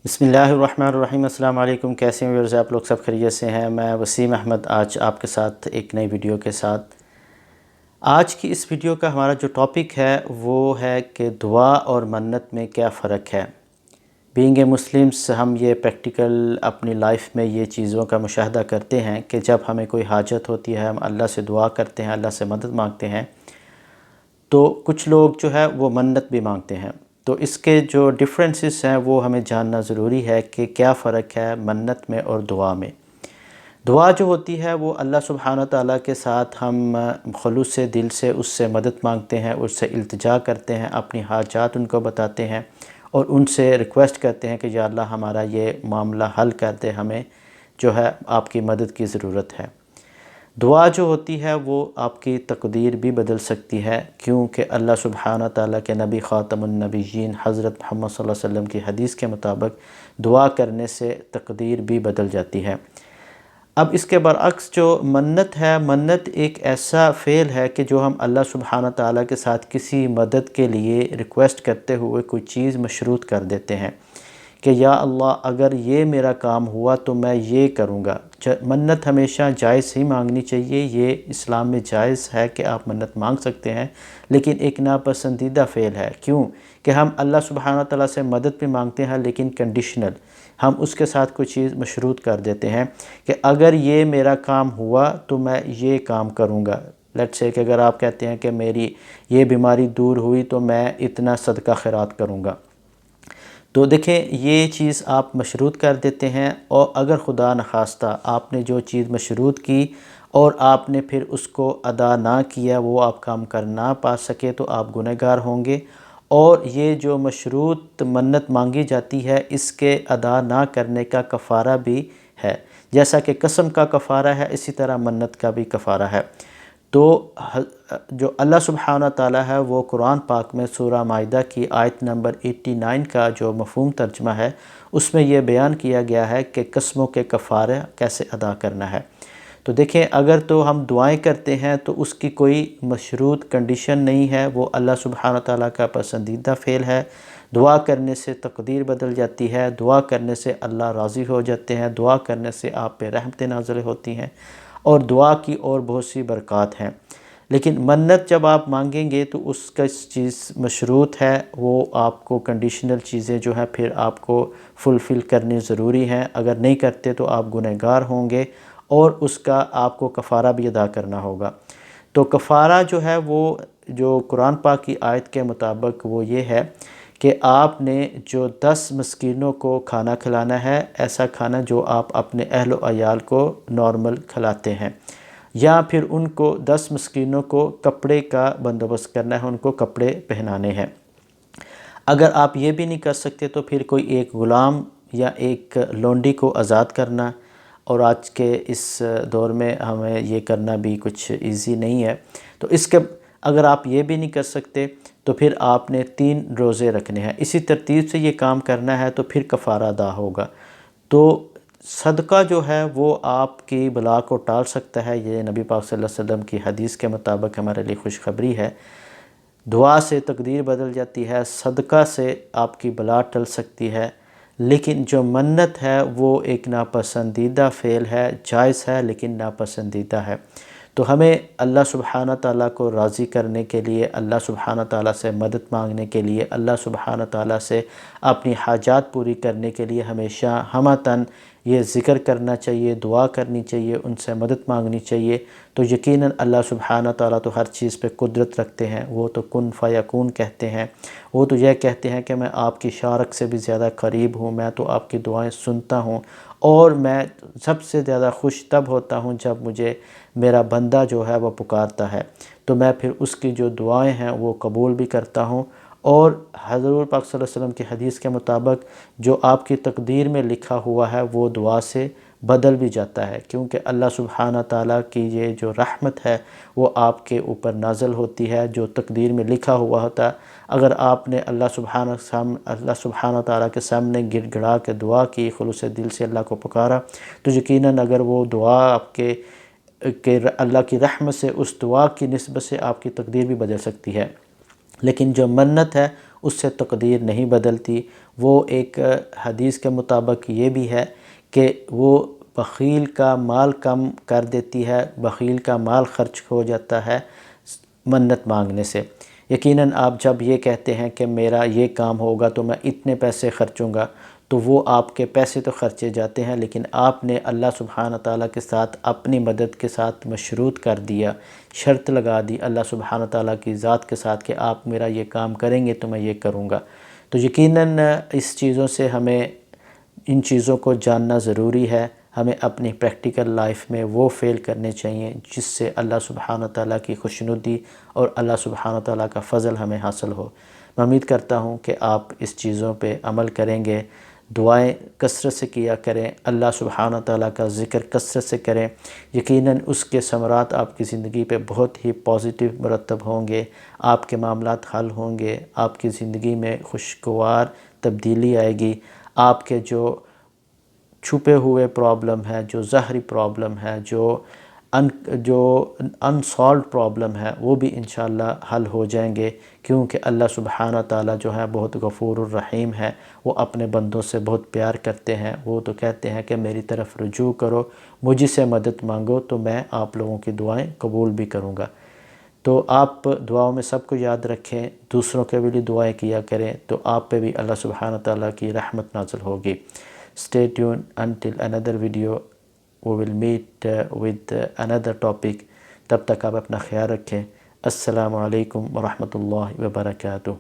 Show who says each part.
Speaker 1: بسم اللہ الرحمن الرحیم۔ السلام علیکم، کیسے ہیں ویورز؟ آپ لوگ سب خیریت سے ہیں؟ میں وسیم احمد آج آپ کے ساتھ ایک نئی ویڈیو کے ساتھ۔ آج کی اس ویڈیو کا ہمارا جو ٹاپک ہے وہ ہے کہ دعا اور منت میں کیا فرق ہے۔ بینگ اے مسلمس ہم یہ پریکٹیکل اپنی لائف میں یہ چیزوں کا مشاہدہ کرتے ہیں کہ جب ہمیں کوئی حاجت ہوتی ہے ہم اللہ سے دعا کرتے ہیں، اللہ سے مدد مانگتے ہیں، تو کچھ لوگ جو ہے وہ منت بھی مانگتے ہیں۔ تو اس کے جو ڈفرینسز ہیں وہ ہمیں جاننا ضروری ہے کہ کیا فرق ہے منت میں اور دعا میں۔ دعا جو ہوتی ہے وہ اللہ سبحانہ تعالیٰ کے ساتھ ہم خلوص سے دل سے اس سے مدد مانگتے ہیں، اس سے التجا کرتے ہیں، اپنی حاجات ان کو بتاتے ہیں اور ان سے ریکویسٹ کرتے ہیں کہ یا اللہ ہمارا یہ معاملہ حل کر دے، ہمیں جو ہے آپ کی مدد کی ضرورت ہے۔ دعا جو ہوتی ہے وہ آپ کی تقدیر بھی بدل سکتی ہے، کیونکہ اللہ سبحانہ تعالیٰ کے نبی خاتم النبیین حضرت محمد صلی اللہ علیہ وسلم کی حدیث کے مطابق دعا کرنے سے تقدیر بھی بدل جاتی ہے۔ اب اس کے برعکس جو منت ہے، منت ایک ایسا فعل ہے کہ جو ہم اللہ سبحانہ تعالیٰ کے ساتھ کسی مدد کے لیے ریکویسٹ کرتے ہوئے کوئی چیز مشروط کر دیتے ہیں کہ یا اللہ اگر یہ میرا کام ہوا تو میں یہ کروں گا۔ منت ہمیشہ جائز ہی مانگنی چاہیے، یہ اسلام میں جائز ہے کہ آپ منت مانگ سکتے ہیں، لیکن ایک ناپسندیدہ فعل ہے۔ کیوں کہ ہم اللہ سبحانہ تعالیٰ سے مدد بھی مانگتے ہیں لیکن کنڈیشنل، ہم اس کے ساتھ کوئی چیز مشروط کر دیتے ہیں کہ اگر یہ میرا کام ہوا تو میں یہ کام کروں گا۔ لیٹس سے کہ اگر آپ کہتے ہیں کہ میری یہ بیماری دور ہوئی تو میں اتنا صدقہ خیرات کروں گا، تو دیکھیں یہ چیز آپ مشروط کر دیتے ہیں، اور اگر خدا نخواستہ آپ نے جو چیز مشروط کی اور آپ نے پھر اس کو ادا نہ کیا، وہ آپ کام کر نہ پا سکے، تو آپ گنہگار ہوں گے۔ اور یہ جو مشروط منت مانگی جاتی ہے اس کے ادا نہ کرنے کا کفارہ بھی ہے، جیسا کہ قسم کا کفارہ ہے اسی طرح منت کا بھی کفارہ ہے۔ تو جو اللہ سبحانہ تعالیٰ ہے وہ قرآن پاک میں سورہ مائدہ کی آیت نمبر 89 کا جو مفہوم ترجمہ ہے اس میں یہ بیان کیا گیا ہے کہ قسموں کے کفارہ کیسے ادا کرنا ہے۔ تو دیکھیں اگر تو ہم دعائیں کرتے ہیں تو اس کی کوئی مشروط کنڈیشن نہیں ہے، وہ اللہ سبحانہ تعالیٰ کا پسندیدہ فعل ہے۔ دعا کرنے سے تقدیر بدل جاتی ہے، دعا کرنے سے اللہ راضی ہو جاتے ہیں، دعا کرنے سے آپ پہ رحمتیں نازل ہوتی ہیں، اور دعا کی اور بہت سی برکات ہیں۔ لیکن منت جب آپ مانگیں گے تو اس کا چیز مشروط ہے، وہ آپ کو کنڈیشنل چیزیں جو ہیں پھر آپ کو فلفل کرنی ضروری ہیں، اگر نہیں کرتے تو آپ گنہگار ہوں گے اور اس کا آپ کو کفارہ بھی ادا کرنا ہوگا۔ تو کفارہ جو ہے وہ جو قرآن پاک کی آیت کے مطابق وہ یہ ہے کہ آپ نے جو 10 مسکینوں کو کھانا کھلانا ہے، ایسا کھانا جو آپ اپنے اہل و عیال کو نارمل کھلاتے ہیں، یا پھر ان کو 10 مسکینوں کو کپڑے کا بندوبست کرنا ہے، ان کو کپڑے پہنانے ہیں۔ اگر آپ یہ بھی نہیں کر سکتے تو پھر کوئی ایک غلام یا ایک لونڈی کو آزاد کرنا، اور آج کے اس دور میں ہمیں یہ کرنا بھی کچھ ایزی نہیں ہے، تو اس کے اگر آپ یہ بھی نہیں کر سکتے تو پھر آپ نے 3 روزے رکھنے ہیں۔ اسی ترتیب سے یہ کام کرنا ہے تو پھر کفارہ ادا ہوگا۔ تو صدقہ جو ہے وہ آپ کی بلا کو ٹال سکتا ہے، یہ نبی پاک صلی اللہ علیہ وسلم کی حدیث کے مطابق ہمارے لیے خوشخبری ہے۔ دعا سے تقدیر بدل جاتی ہے، صدقہ سے آپ کی بلا ٹل سکتی ہے، لیکن جو منت ہے وہ ایک ناپسندیدہ فعل ہے، جائز ہے لیکن ناپسندیدہ ہے۔ تو ہمیں اللہ سبحانہ تعالیٰ کو راضی کرنے کے لیے، اللہ سبحانہ تعالیٰ سے مدد مانگنے کے لیے، اللہ سبحانہ تعالیٰ سے اپنی حاجات پوری کرنے کے لیے ہمیشہ ہمتاً یہ ذکر کرنا چاہیے، دعا کرنی چاہیے، ان سے مدد مانگنی چاہیے۔ تو یقیناً اللہ سبحانہ تعالیٰ تو ہر چیز پہ قدرت رکھتے ہیں، وہ تو کن فیکون کہتے ہیں، وہ تو یہ کہتے ہیں کہ میں آپ کی شارک سے بھی زیادہ قریب ہوں، میں تو آپ کی دعائیں سنتا ہوں، اور میں سب سے زیادہ خوش تب ہوتا ہوں جب مجھے میرا بندہ جو ہے وہ پکارتا ہے، تو میں پھر اس کی جو دعائیں ہیں وہ قبول بھی کرتا ہوں۔ اور حضور پاک صلی اللہ علیہ وسلم کی حدیث کے مطابق جو آپ کی تقدیر میں لکھا ہوا ہے وہ دعا سے بدل بھی جاتا ہے، کیونکہ اللہ سبحانہ تعالیٰ کی یہ جو رحمت ہے وہ آپ کے اوپر نازل ہوتی ہے، جو تقدیر میں لکھا ہوا ہوتا ہے۔ اگر آپ نے اللہ سبحانہ تعالیٰ کے سامنے گڑ گڑا کے دعا کی، خلوص دل سے اللہ کو پکارا، تو یقیناً اگر وہ دعا آپ کے اللہ کی رحمت سے، اس دعا کی نسبت سے آپ کی تقدیر بھی بدل سکتی ہے۔ لیکن جو منت ہے اس سے تقدیر نہیں بدلتی۔ وہ ایک حدیث کے مطابق یہ بھی ہے کہ وہ بخیل کا مال کم کر دیتی ہے، بخیل کا مال خرچ ہو جاتا ہے منت مانگنے سے۔ یقیناً آپ جب یہ کہتے ہیں کہ میرا یہ کام ہوگا تو میں اتنے پیسے خرچوں گا، تو وہ آپ کے پیسے تو خرچے جاتے ہیں، لیکن آپ نے اللہ سبحانہ تعالیٰ کے ساتھ اپنی مدد کے ساتھ مشروط کر دیا، شرط لگا دی اللہ سبحانہ تعالیٰ کی ذات کے ساتھ کہ آپ میرا یہ کام کریں گے تو میں یہ کروں گا۔ تو یقیناً اس چیزوں سے ہمیں ان چیزوں کو جاننا ضروری ہے۔ ہمیں اپنی پریکٹیکل لائف میں وہ فعل کرنے چاہیے جس سے اللہ سبحانہ تعالیٰ کی خوشنودی اور اللہ سبحانہ تعالیٰ کا فضل ہمیں حاصل ہو۔ میں امید کرتا ہوں کہ آپ اس چیزوں پہ عمل کریں گے، دعائیں کثرت سے کیا کریں، اللہ سبحانہ تعالیٰ کا ذکر کثرت سے کریں۔ یقیناً اس کے ثمرات آپ کی زندگی پہ بہت ہی پازیٹیو مرتب ہوں گے، آپ کے معاملات حل ہوں گے، آپ کی زندگی میں خوشگوار تبدیلی آئے گی، آپ کے جو چھپے ہوئے پرابلم ہے، جو ظاہری پرابلم ہے، جو انسالوڈ پرابلم ہے، وہ بھی انشاءاللہ حل ہو جائیں گے، کیونکہ اللہ سبحانہ تعالیٰ جو ہے بہت غفور الرحیم ہے، وہ اپنے بندوں سے بہت پیار کرتے ہیں۔ وہ تو کہتے ہیں کہ میری طرف رجوع کرو، مجھ سے مدد مانگو تو میں آپ لوگوں کی دعائیں قبول بھی کروں گا۔ تو آپ دعاؤں میں سب کو یاد رکھیں، دوسروں کے بھی دعائیں کیا کریں، تو آپ پہ بھی اللہ سبحانہ تعالیٰ کی رحمت نازل ہوگی۔ Stay tuned until another video. We will meet with another topic. تب تک آپ اپنا خیال رکھیں۔ السلام علیکم ورحمۃ اللہ وبرکاتہ۔